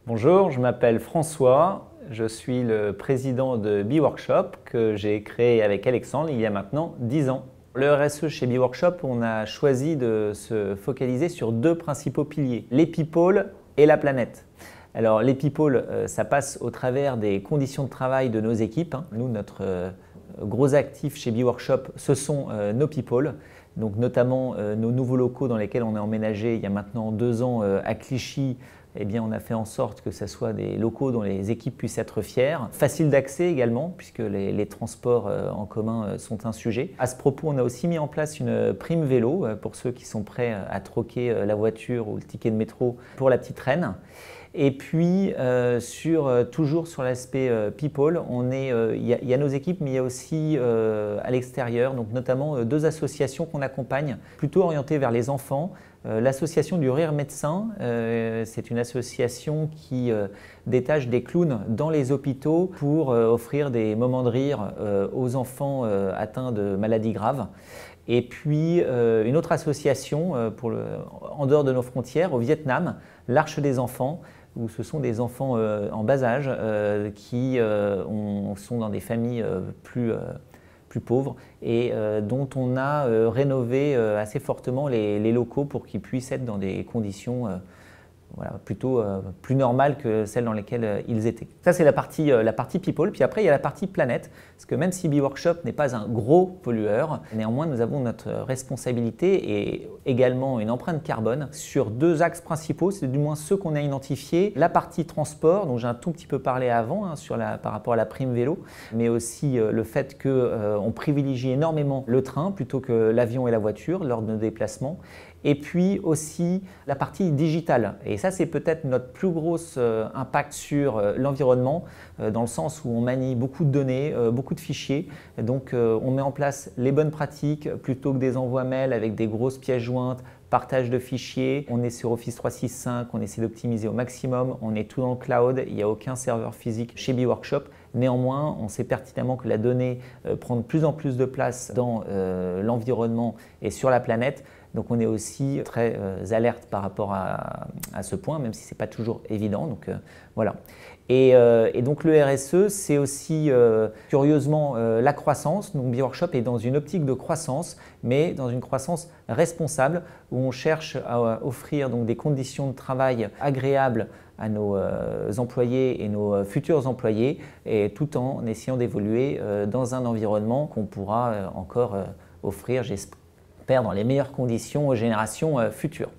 Bonjour, je m'appelle François, je suis le président de B-Workshop que j'ai créé avec Alexandre il y a maintenant 10 ans. Le RSE chez B-Workshop, on a choisi de se focaliser sur deux principaux piliers, les people et la planète. Alors les people, ça passe au travers des conditions de travail de nos équipes. Nous, notre gros actif chez B-Workshop, ce sont nos people. Donc notamment nos nouveaux locaux dans lesquels on est emménagé il y a maintenant 2 ans à Clichy. Eh bien, on a fait en sorte que ce soit des locaux dont les équipes puissent être fières. Facile d'accès également, puisque les transports en commun sont un sujet. À ce propos, on a aussi mis en place une prime vélo pour ceux qui sont prêts à troquer la voiture ou le ticket de métro pour la petite reine. Et puis, toujours sur l'aspect people, il y a nos équipes, mais il y a aussi à l'extérieur, donc notamment deux associations qu'on accompagne, plutôt orientées vers les enfants. L'association du Rire Médecin, c'est une association qui détache des clowns dans les hôpitaux pour offrir des moments de rire aux enfants atteints de maladies graves. Et puis une autre association en dehors de nos frontières, au Vietnam, l'Arche des enfants, où ce sont des enfants en bas âge qui sont dans des familles plus pauvres et dont on a rénové assez fortement les locaux pour qu'ils puissent être dans des conditions plutôt plus normales que celles dans lesquelles ils étaient. Ça, c'est la partie people. Puis après, il y a la partie planète, parce que même si B-Workshop n'est pas un gros pollueur, néanmoins, nous avons notre responsabilité et également une empreinte carbone sur deux axes principaux, c'est du moins ceux qu'on a identifiés. La partie transport, dont j'ai un tout petit peu parlé avant, par rapport à la prime vélo, mais aussi le fait qu'on privilégie énormément le train plutôt que l'avion et la voiture lors de nos déplacements. Et puis aussi la partie digitale. Et ça, c'est peut-être notre plus gros impact sur l'environnement, dans le sens où on manie beaucoup de données, beaucoup de fichiers. Donc, on met en place les bonnes pratiques plutôt que des envois mails avec des grosses pièces jointes, partage de fichiers. On est sur Office 365, on essaie d'optimiser au maximum. On est tout dans le cloud, il n'y a aucun serveur physique chez B-Workshop. Néanmoins, on sait pertinemment que la donnée prend de plus en plus de place dans l'environnement et sur la planète. Donc on est aussi très alerte par rapport à ce point, même si ce n'est pas toujours évident. Donc voilà. Et donc le RSE, c'est aussi curieusement la croissance. Donc B-Workshop est dans une optique de croissance, mais dans une croissance responsable, où on cherche à offrir donc des conditions de travail agréables à nos employés et nos futurs employés, et tout en essayant d'évoluer dans un environnement qu'on pourra encore offrir, j'espère, dans les meilleures conditions aux générations futures.